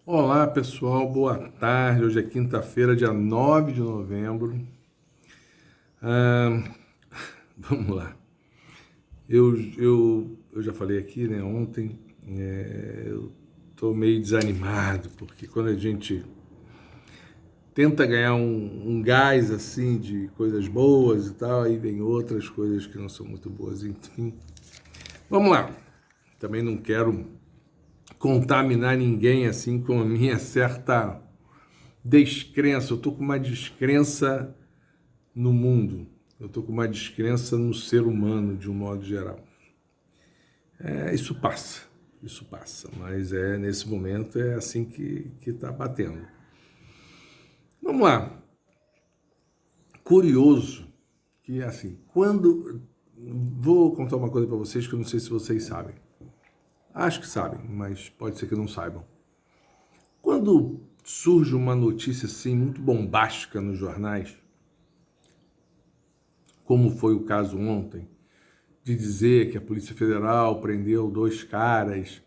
Olá pessoal, boa tarde. Hoje é quinta-feira, dia 9 de novembro. Ah, vamos lá. Eu já falei aqui, né, ontem, eu tô meio desanimado, porque quando a gente tenta ganhar um gás assim de coisas boas e tal, aí vem outras coisas que não são muito boas, enfim. Vamos lá. Também não quero contaminar ninguém assim com a minha certa descrença. Eu tô com uma descrença no mundo. Eu tô com uma descrença no ser humano, de um modo geral. Isso passa, mas nesse momento é assim que tá batendo. Vamos lá. Curioso que, assim, quando... Vou contar uma coisa para vocês que eu não sei se vocês sabem. Acho que sabem, mas pode ser que não saibam. Quando surge uma notícia assim muito bombástica nos jornais, como foi o caso ontem, de dizer que a Polícia Federal prendeu dois caras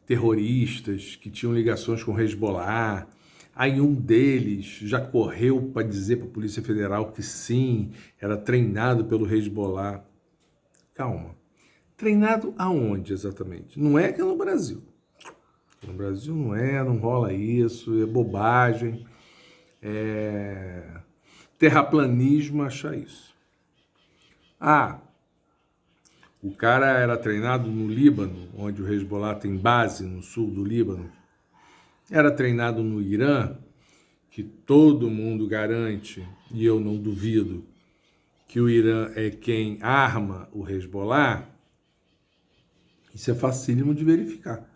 terroristas que tinham ligações com o Hezbollah. Aí um deles já correu para dizer para a Polícia Federal que sim, era treinado pelo Hezbollah. Calma. Treinado aonde exatamente? Não é que é no Brasil. No Brasil não rola isso, é bobagem, é terraplanismo achar isso. Ah, o cara era treinado no Líbano, onde o Hezbollah tem base no sul do Líbano. Era treinado no Irã, que todo mundo garante, e eu não duvido, que o Irã é quem arma o Hezbollah. Isso é facílimo de verificar.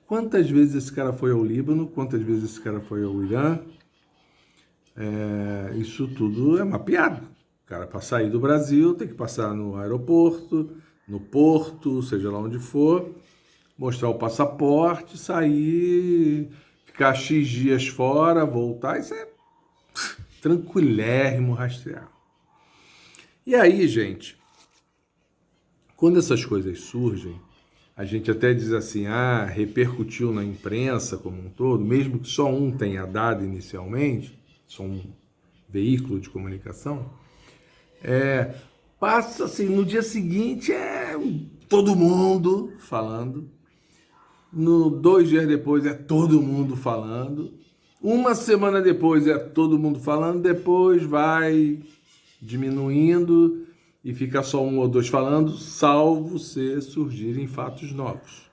Quantas vezes esse cara foi ao Líbano? Quantas vezes esse cara foi ao Irã? Isso tudo é mapeado. O cara, para sair do Brasil, tem que passar no aeroporto, no porto, seja lá onde for, mostrar o passaporte, sair, ficar X dias fora, voltar. Isso é tranquilérrimo rastrear. E aí, gente, quando essas coisas surgem, a gente até diz assim, repercutiu na imprensa como um todo, mesmo que só um tenha dado inicialmente, só um veículo de comunicação, passa assim, no dia seguinte todo mundo falando, no 2 dias depois é todo mundo falando, uma semana depois é todo mundo falando, depois vai diminuindo e fica só um ou dois falando, salvo se surgirem fatos novos.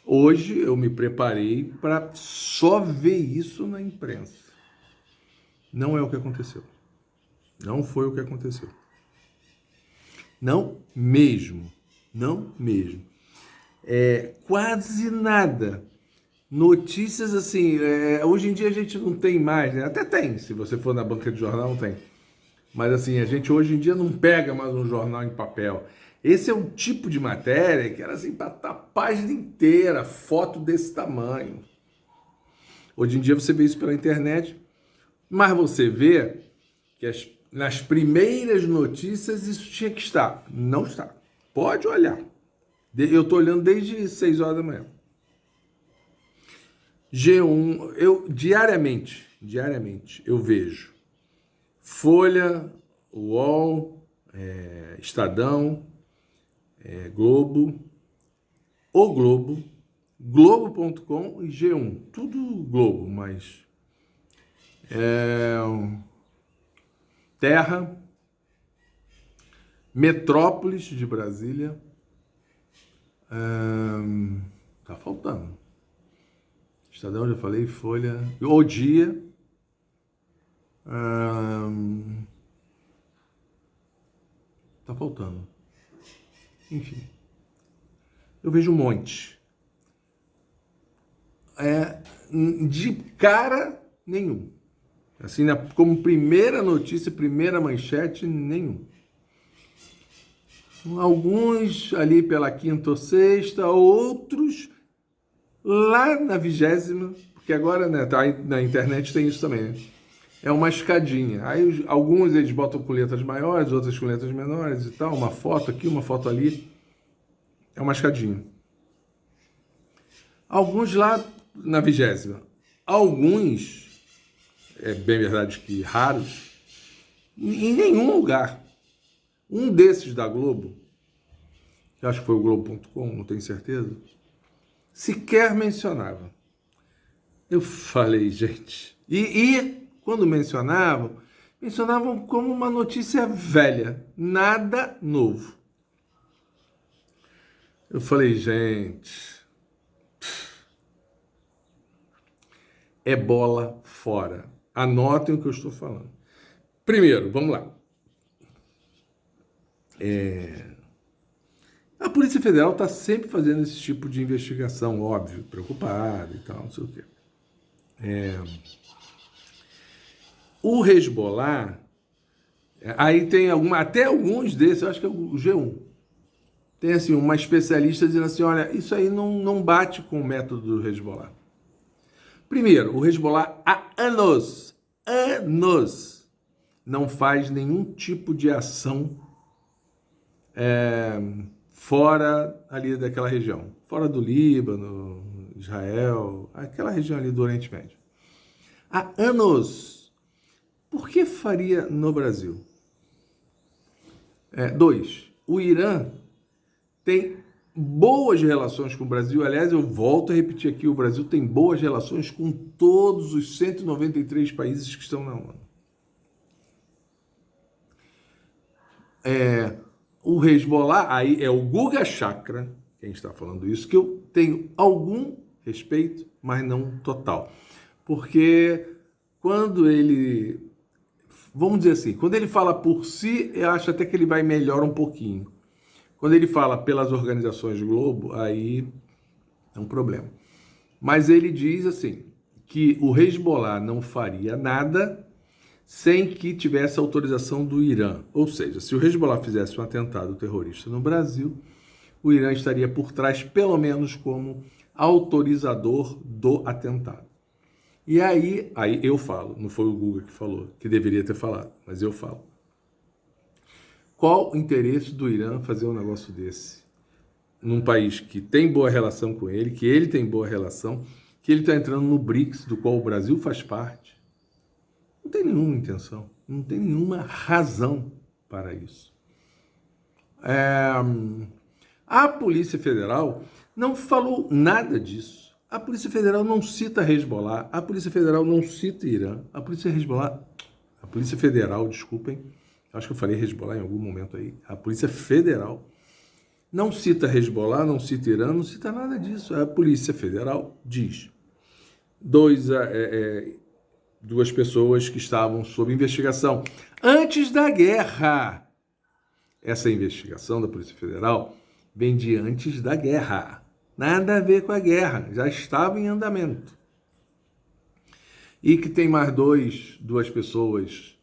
Hoje eu me preparei para só ver isso na imprensa. Não é o que aconteceu. Não foi o que aconteceu. Não mesmo. Não mesmo. Quase nada. Notícias assim, hoje em dia a gente não tem mais, né? Até tem, se você for na banca de jornal, não tem. Mas assim, a gente hoje em dia não pega mais um jornal em papel. Esse é um tipo de matéria que era assim para estar a página inteira, foto desse tamanho. Hoje em dia você vê isso pela internet, mas você vê que nas primeiras notícias isso tinha que estar. Não está. Pode olhar. Eu estou olhando desde 6 horas da manhã. G1, eu diariamente eu vejo Folha, UOL, Estadão, Globo, O Globo, Globo.com e G1. Tudo Globo, mas Terra, Metrópolis de Brasília, tá faltando. Estadão, já falei, Folha, O Dia, tá faltando. Enfim, eu vejo um monte. De cara, nenhum. Assim, como primeira notícia, primeira manchete, nenhum. Alguns ali pela quinta ou sexta, outros lá na 20ª, porque agora, né, na internet tem isso também, né? É uma escadinha. Aí alguns eles botam com letras maiores, outras com letras menores e tal, uma foto aqui, uma foto ali. É uma escadinha. Alguns lá na 20ª. Alguns, é bem verdade que raros, em nenhum lugar. Um desses da Globo, que acho que foi o Globo.com, não tenho certeza, sequer mencionava. Eu falei, gente... E quando mencionavam como uma notícia velha, nada novo. Eu falei, gente, é bola fora. Anotem o que eu estou falando. Primeiro, vamos lá. A Polícia Federal está sempre fazendo esse tipo de investigação, óbvio, preocupada e tal, não sei o quê. O Hezbollah, aí tem até alguns desses, eu acho que é o G1, tem assim, uma especialista dizendo assim, olha, isso aí não bate com o método do Hezbollah. Primeiro, o Hezbollah há anos, não faz nenhum tipo de ação fora ali daquela região, fora do Líbano, Israel, aquela região ali do Oriente Médio. Há anos. Por que faria no Brasil? 2. O Irã tem boas relações com o Brasil. Aliás, eu volto a repetir aqui, o Brasil tem boas relações com todos os 193 países que estão na ONU. O Hezbollah, aí é o Guga Chakra, quem está falando isso, que eu tenho algum respeito, mas não total. Porque quando ele... Vamos dizer assim, quando ele fala por si, eu acho até que ele vai melhor um pouquinho. Quando ele fala pelas organizações Globo, aí é um problema. Mas ele diz assim, que o Hezbollah não faria nada sem que tivesse autorização do Irã. Ou seja, se o Hezbollah fizesse um atentado terrorista no Brasil, o Irã estaria por trás, pelo menos como autorizador do atentado. E aí eu falo, não foi o Guga que falou, que deveria ter falado, mas eu falo. Qual o interesse do Irã fazer um negócio desse? Num país que tem boa relação com ele, que ele tem boa relação, que ele está entrando no BRICS, do qual o Brasil faz parte. Não tem nenhuma intenção, não tem nenhuma razão para isso. A Polícia Federal não falou nada disso. A Polícia Federal não cita Hezbollah, a Polícia Federal não cita Irã, a Polícia Federal, desculpem, acho que eu falei Hezbollah em algum momento aí, a Polícia Federal não cita Hezbollah, não cita Irã, não cita nada disso. A Polícia Federal diz, duas pessoas que estavam sob investigação antes da guerra. Essa investigação da Polícia Federal vem de antes da guerra. Nada a ver com a guerra, já estava em andamento. E que tem mais duas pessoas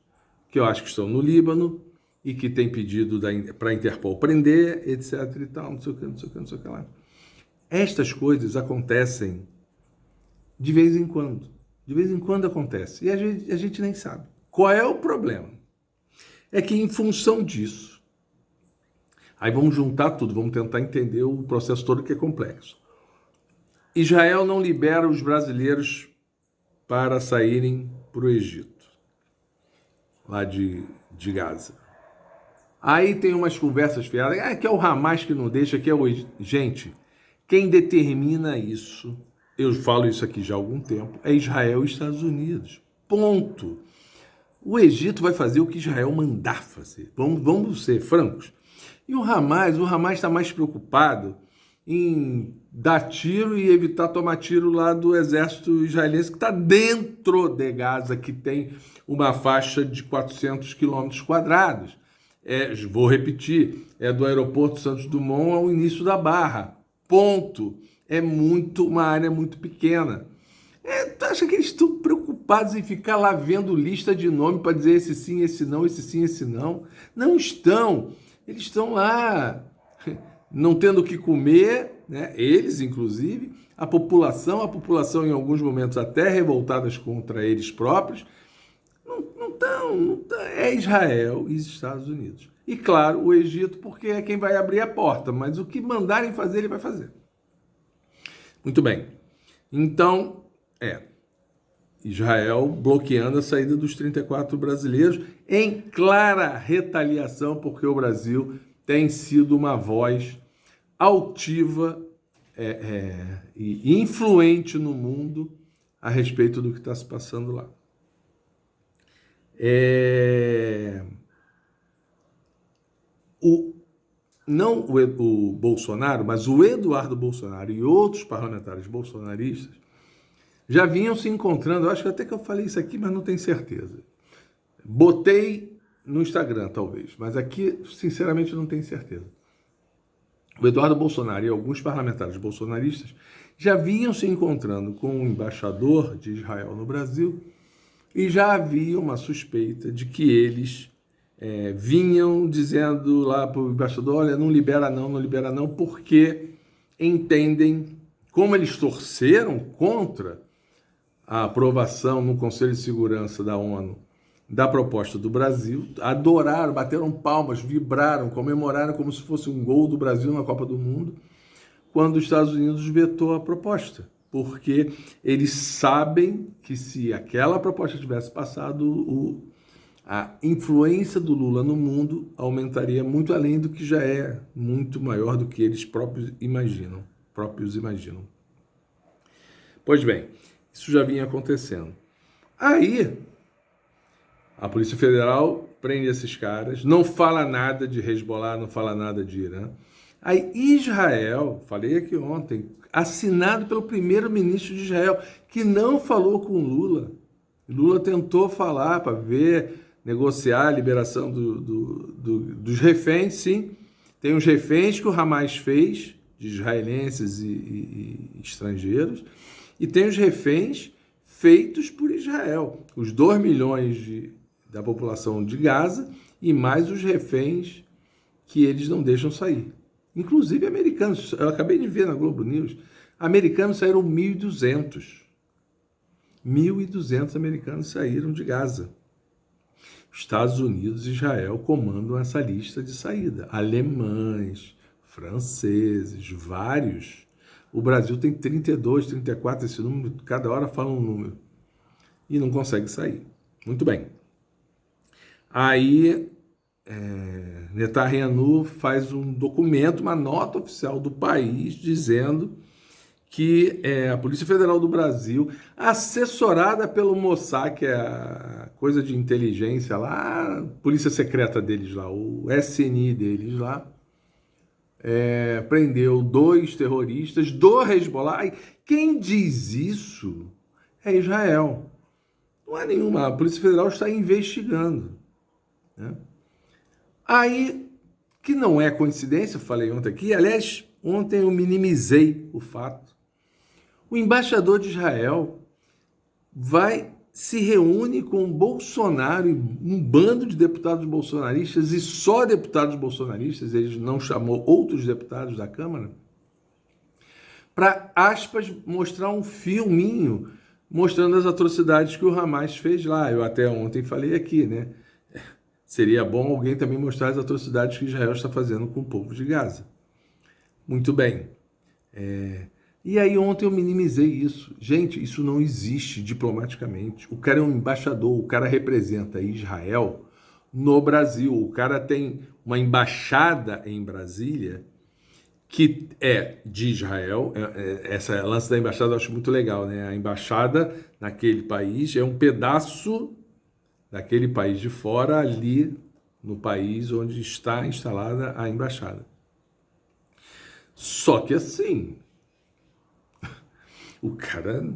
que eu acho que estão no Líbano e que tem pedido para a Interpol prender, etc e tal, não sei o que lá. Estas coisas acontecem de vez em quando. De vez em quando acontece. E a gente nem sabe. Qual é o problema? É que em função disso, aí vamos juntar tudo, vamos tentar entender o processo todo que é complexo. Israel não libera os brasileiros para saírem para o Egito, lá de Gaza. Aí tem umas conversas fiadas, que é o Hamas que não deixa, que é o... Gente, quem determina isso, eu falo isso aqui já há algum tempo, é Israel e Estados Unidos. Ponto. O Egito vai fazer o que Israel mandar fazer. Vamos ser francos. E o Hamas está mais preocupado em dar tiro e evitar tomar tiro lá do exército israelense que está dentro de Gaza, que tem uma faixa de 400 quilômetros quadrados. Vou repetir, é do aeroporto Santos Dumont ao início da Barra. Ponto. É uma área muito pequena. Tu acha que eles estão preocupados em ficar lá vendo lista de nome para dizer esse sim, esse não, esse sim, esse não? Não estão. Eles estão lá não tendo o que comer, né? Eles, inclusive, a população em alguns momentos até revoltadas contra eles próprios, não estão. É Israel e Estados Unidos. E, claro, o Egito, porque é quem vai abrir a porta, mas o que mandarem fazer, ele vai fazer. Muito bem. Então, Israel bloqueando a saída dos 34 brasileiros em clara retaliação, porque o Brasil tem sido uma voz altiva e influente no mundo a respeito do que está se passando lá. Não o Bolsonaro, mas o Eduardo Bolsonaro e outros parlamentares bolsonaristas já vinham se encontrando. Eu acho que até que eu falei isso aqui, mas não tenho certeza. Botei no Instagram, talvez, mas aqui, sinceramente, não tenho certeza. O Eduardo Bolsonaro e alguns parlamentares bolsonaristas já vinham se encontrando com o embaixador de Israel no Brasil e já havia uma suspeita de que eles vinham dizendo lá para o embaixador, olha, não libera não, porque entendem, como eles torceram contra a aprovação no Conselho de Segurança da ONU da proposta do Brasil, adoraram, bateram palmas, vibraram, comemoraram como se fosse um gol do Brasil na Copa do Mundo, quando os Estados Unidos vetou a proposta, porque eles sabem que se aquela proposta tivesse passado, a influência do Lula no mundo aumentaria muito além do que já é muito maior do que eles próprios imaginam. Pois bem, isso já vinha acontecendo. Aí, a Polícia Federal prende esses caras, não fala nada de Hezbollah, não fala nada de Irã. Aí Israel, falei aqui ontem, assinado pelo primeiro-ministro de Israel, que não falou com Lula. Lula tentou falar para ver, negociar a liberação dos reféns, sim. Tem os reféns que o Hamas fez, de israelenses e estrangeiros, e tem os reféns feitos por Israel, os 2 milhões da população de Gaza e mais os reféns que eles não deixam sair. Inclusive americanos, eu acabei de ver na Globo News, americanos saíram 1.200. 1.200 americanos saíram de Gaza. Estados Unidos e Israel comandam essa lista de saída. Alemães, franceses, vários. O Brasil tem 32, 34, esse número, cada hora fala um número. E não consegue sair. Muito bem. Aí, Netanyahu faz um documento, uma nota oficial do país, dizendo que a Polícia Federal do Brasil, assessorada pelo Mossad, que é a coisa de inteligência lá, a polícia secreta deles lá, o SNI deles lá, prendeu 2 terroristas do Hezbollah. Quem diz isso é Israel. Não há nenhuma. A Polícia Federal está investigando. Né? Aí, que não é coincidência, falei ontem aqui, aliás, ontem eu minimizei o fato. O embaixador de Israel se reúne com Bolsonaro e um bando de deputados bolsonaristas, e só deputados bolsonaristas, ele não chamou outros deputados da Câmara, para, aspas, mostrar um filminho mostrando as atrocidades que o Hamas fez lá. Eu até ontem falei aqui, né? Seria bom alguém também mostrar as atrocidades que Israel está fazendo com o povo de Gaza. Muito bem. E aí ontem eu minimizei isso. Gente, isso não existe diplomaticamente. O cara é um embaixador, o cara representa Israel no Brasil. O cara tem uma embaixada em Brasília que é de Israel. Essa lance da embaixada eu acho muito legal, né? A embaixada naquele país é um pedaço daquele país de fora ali no país onde está instalada a embaixada. Só que assim, o cara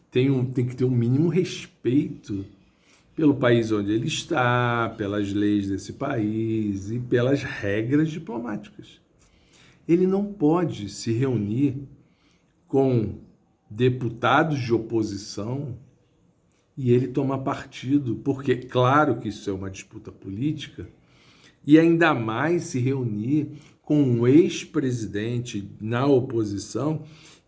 tem que ter um mínimo respeito pelo país onde ele está, pelas leis desse país e pelas regras diplomáticas. Ele não pode se reunir com deputados de oposição e ele tomar partido, porque claro que isso é uma disputa política, e ainda mais se reunir com um ex-presidente na oposição,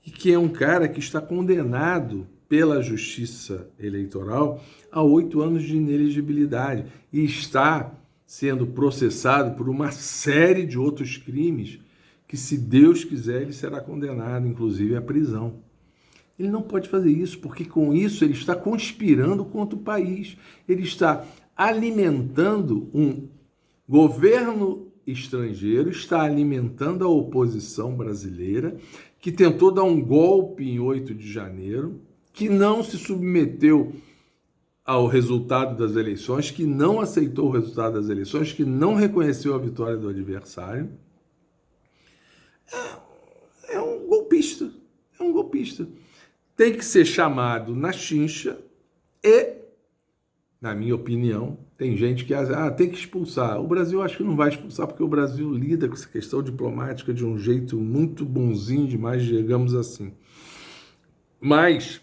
e que é um cara que está condenado pela Justiça Eleitoral a 8 anos de inelegibilidade e está sendo processado por uma série de outros crimes que, se Deus quiser, ele será condenado, inclusive, à prisão. Ele não pode fazer isso, porque com isso ele está conspirando contra o país. Ele está alimentando um governo estrangeiro, está alimentando a oposição brasileira, que tentou dar um golpe em 8 de janeiro, que não se submeteu ao resultado das eleições, que não aceitou o resultado das eleições, que não reconheceu a vitória do adversário. É um golpista. É um golpista. Tem que ser chamado na chincha e, na minha opinião, tem gente que tem que expulsar. O Brasil acho que não vai expulsar, porque o Brasil lida com essa questão diplomática de um jeito muito bonzinho demais, digamos assim. Mas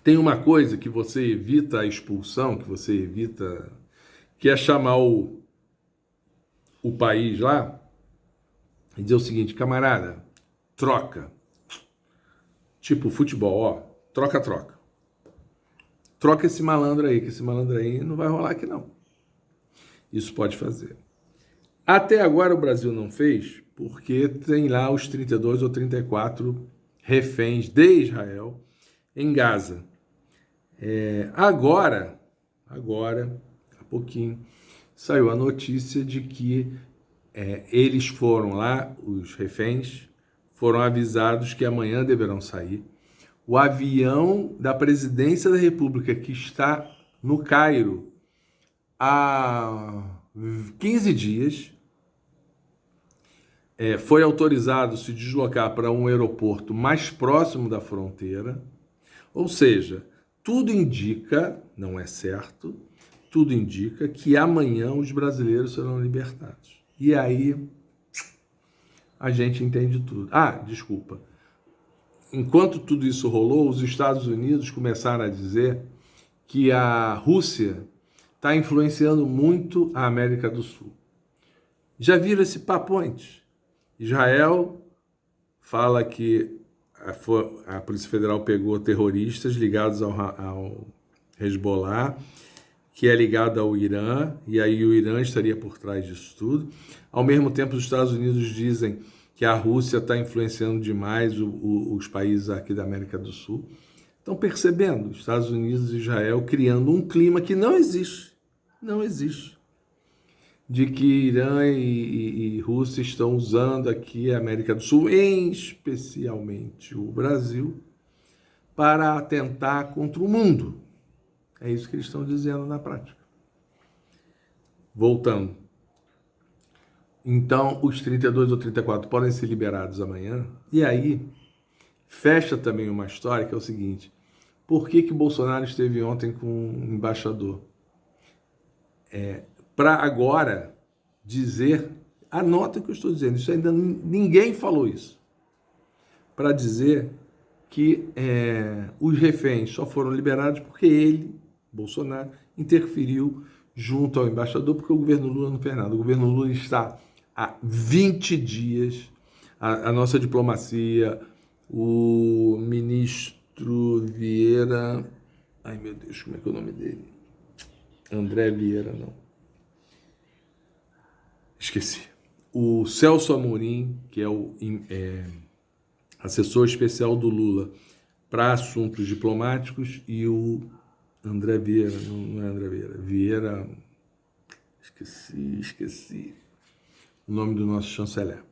tem uma coisa que você evita a expulsão, que é chamar o país lá e dizer o seguinte: camarada, troca. Tipo futebol, troca. Troca esse malandro aí, que esse malandro aí não vai rolar aqui não. Isso pode fazer. Até agora o Brasil não fez, porque tem lá os 32 ou 34 reféns de Israel em Gaza. Agora, há pouquinho, saiu a notícia de que eles foram lá, os reféns, foram avisados que amanhã deverão sair. O avião da Presidência da República, que está no Cairo há 15 dias, foi autorizado a se deslocar para um aeroporto mais próximo da fronteira. Ou seja, tudo indica, não é certo, tudo indica que amanhã os brasileiros serão libertados. E aí a gente entende tudo. Desculpa. Enquanto tudo isso rolou, os Estados Unidos começaram a dizer que a Rússia está influenciando muito a América do Sul. Já viram esse papo antes? Israel fala que a Polícia Federal pegou terroristas ligados ao Hezbollah, que é ligado ao Irã, e aí o Irã estaria por trás disso tudo. Ao mesmo tempo, os Estados Unidos dizem que a Rússia está influenciando demais os países aqui da América do Sul. Estão percebendo? Os Estados Unidos e Israel criando um clima que não existe. Não existe. De que Irã e Rússia estão usando aqui a América do Sul, especialmente o Brasil, para atentar contra o mundo. É isso que eles estão dizendo na prática. Voltando. Então, os 32 ou 34 podem ser liberados amanhã. E aí, fecha também uma história que é o seguinte: por que Bolsonaro esteve ontem com um embaixador? Para agora dizer, anota o que eu estou dizendo, isso ainda ninguém falou isso, para dizer que os reféns só foram liberados porque ele, Bolsonaro, interferiu junto ao embaixador, porque o governo Lula não fez nada. O governo Lula está há 20 dias, a nossa diplomacia, o ministro Vieira, ai meu Deus, como é que é o nome dele? André Vieira, não. Esqueci. O Celso Amorim, que é o assessor especial do Lula para assuntos diplomáticos, e o André Vieira, não é André Vieira, Vieira, esqueci o nome do nosso chanceler.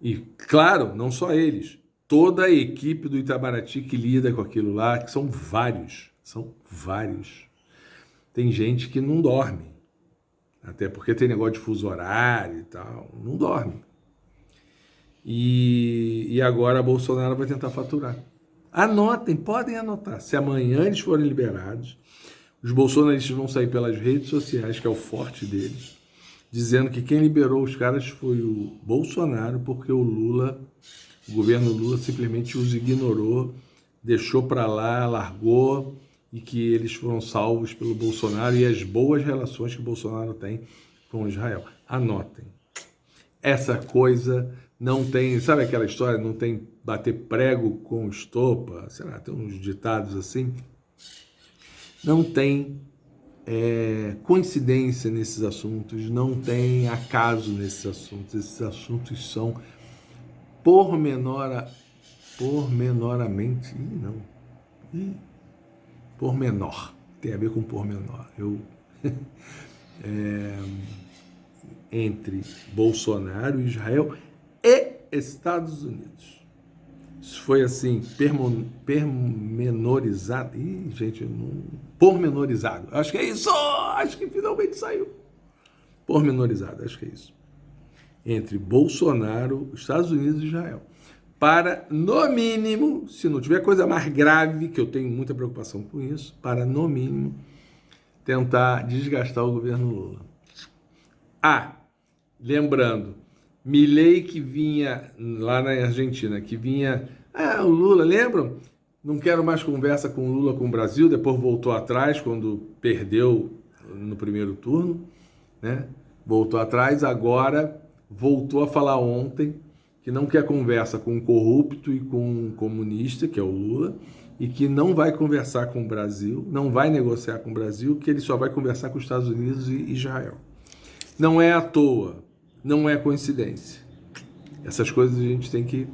E, claro, não só eles, toda a equipe do Itamaraty que lida com aquilo lá, que são vários. Tem gente que não dorme, até porque tem negócio de fuso horário e tal, não dorme. E agora Bolsonaro vai tentar faturar. Anotem, podem anotar. Se amanhã eles forem liberados, os bolsonaristas vão sair pelas redes sociais, que é o forte deles, dizendo que quem liberou os caras foi o Bolsonaro, porque o governo Lula simplesmente os ignorou, deixou para lá, largou, e que eles foram salvos pelo Bolsonaro e as boas relações que o Bolsonaro tem com Israel. Anotem. Essa coisa não tem, sabe aquela história, não tem bater prego com estopa, sei lá, tem uns ditados assim. Não tem coincidência nesses assuntos, não tem acaso nesses assuntos. Esses assuntos são pormenoramente... Pormenor. Tem a ver com pormenor. Entre Bolsonaro, Israel e Estados Unidos. Isso foi assim, pormenorizado. Pormenorizado. Acho que é isso. Acho que finalmente saiu. Pormenorizado, acho que é isso. Entre Bolsonaro, Estados Unidos e Israel. Para, no mínimo, se não tiver coisa mais grave, que eu tenho muita preocupação com isso, para, no mínimo, tentar desgastar o governo Lula. Lembrando, Milei que vinha lá na Argentina, que vinha... o Lula, lembram? Não quero mais conversa com o Lula com o Brasil, depois voltou atrás quando perdeu no primeiro turno, né? Voltou atrás, agora voltou a falar ontem que não quer conversa com um corrupto e com um comunista, que é o Lula, e que não vai conversar com o Brasil, não vai negociar com o Brasil, que ele só vai conversar com os Estados Unidos e Israel. Não é à toa, não é coincidência. Essas coisas a gente tem que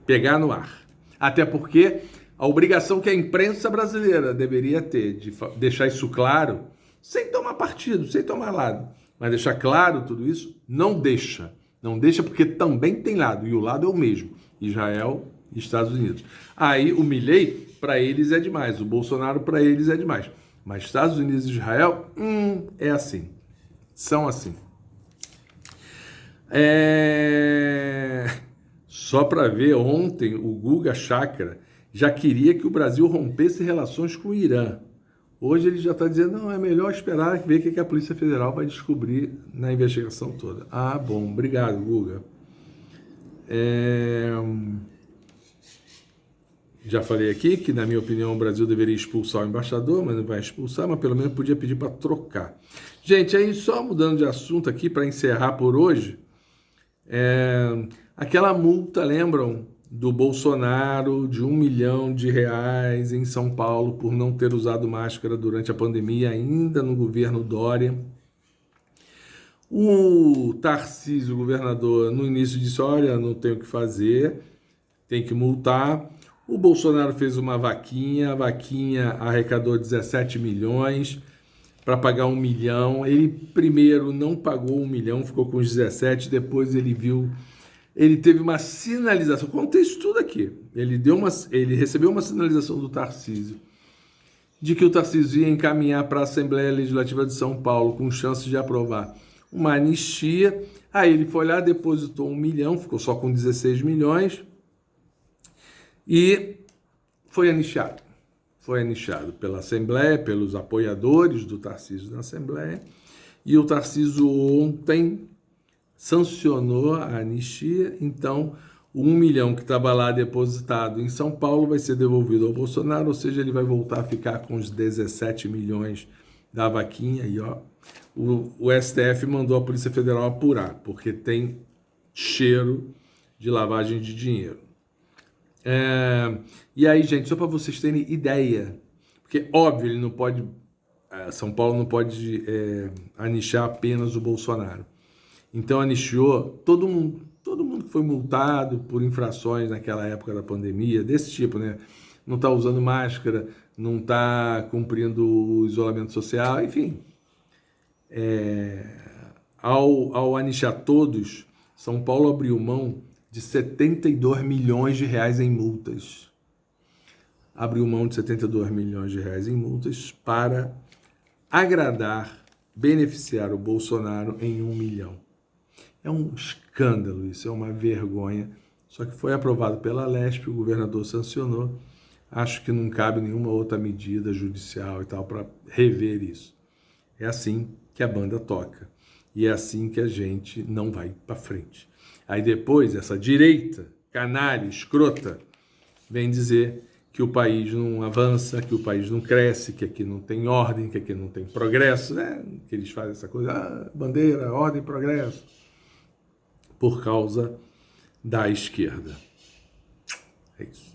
pegar no ar. Até porque a obrigação que a imprensa brasileira deveria ter de deixar isso claro, sem tomar partido, sem tomar lado, mas deixar claro tudo isso, não deixa. Não deixa porque também tem lado, e o lado é o mesmo, Israel e Estados Unidos. Aí o Milei, para eles é demais, o Bolsonaro para eles é demais. Mas Estados Unidos e Israel, é assim. São assim. Só para ver, ontem o Guga Chakra já queria que o Brasil rompesse relações com o Irã. Hoje ele já está dizendo, não, é melhor esperar ver o que a Polícia Federal vai descobrir na investigação toda. Bom, obrigado, Guga. Já falei aqui que, na minha opinião, o Brasil deveria expulsar o embaixador, mas não vai expulsar, mas pelo menos podia pedir para trocar. Gente, aí só mudando de assunto aqui para encerrar por hoje, aquela multa, lembram? Do Bolsonaro de R$1 milhão em São Paulo por não ter usado máscara durante a pandemia, ainda no governo Dória. O Tarcísio, o governador, no início disse, olha, não tem o que fazer, tem que multar. O Bolsonaro fez uma vaquinha, a vaquinha arrecadou 17 milhões para pagar 1 milhão. Ele primeiro não pagou 1 milhão, ficou com os 17, depois ele viu... Ele teve uma sinalização, contei isso tudo aqui, ele recebeu uma sinalização do Tarcísio, de que o Tarcísio ia encaminhar para a Assembleia Legislativa de São Paulo, com chances de aprovar uma anistia. Aí ele foi lá, depositou 1 milhão, ficou só com 16 milhões, e foi anistiado. Foi anistiado pela Assembleia, pelos apoiadores do Tarcísio na Assembleia, e o Tarcísio ontem sancionou a anistia, então o 1 milhão que estava lá depositado em São Paulo vai ser devolvido ao Bolsonaro, ou seja, ele vai voltar a ficar com os 17 milhões da vaquinha. E o STF mandou a Polícia Federal apurar, porque tem cheiro de lavagem de dinheiro. E aí, gente, só para vocês terem ideia, porque óbvio, ele não pode, São Paulo não pode anistiar apenas o Bolsonaro. Então anistiou todo mundo que foi multado por infrações naquela época da pandemia, desse tipo, né? Não está usando máscara, não está cumprindo o isolamento social, enfim. Ao anistiar todos, São Paulo abriu mão de 72 milhões de reais em multas. Abriu mão de 72 milhões de reais em multas para agradar, beneficiar o Bolsonaro em 1 milhão. É um escândalo isso, é uma vergonha. Só que foi aprovado pela Lespe, o governador sancionou. Acho que não cabe nenhuma outra medida judicial e tal para rever isso. É assim que a banda toca. E é assim que a gente não vai para frente. Aí depois, essa direita, canalha, escrota, vem dizer que o país não avança, que o país não cresce, que aqui não tem ordem, que aqui não tem progresso, né? Que eles fazem essa coisa, bandeira, ordem, progresso, por causa da esquerda. É isso.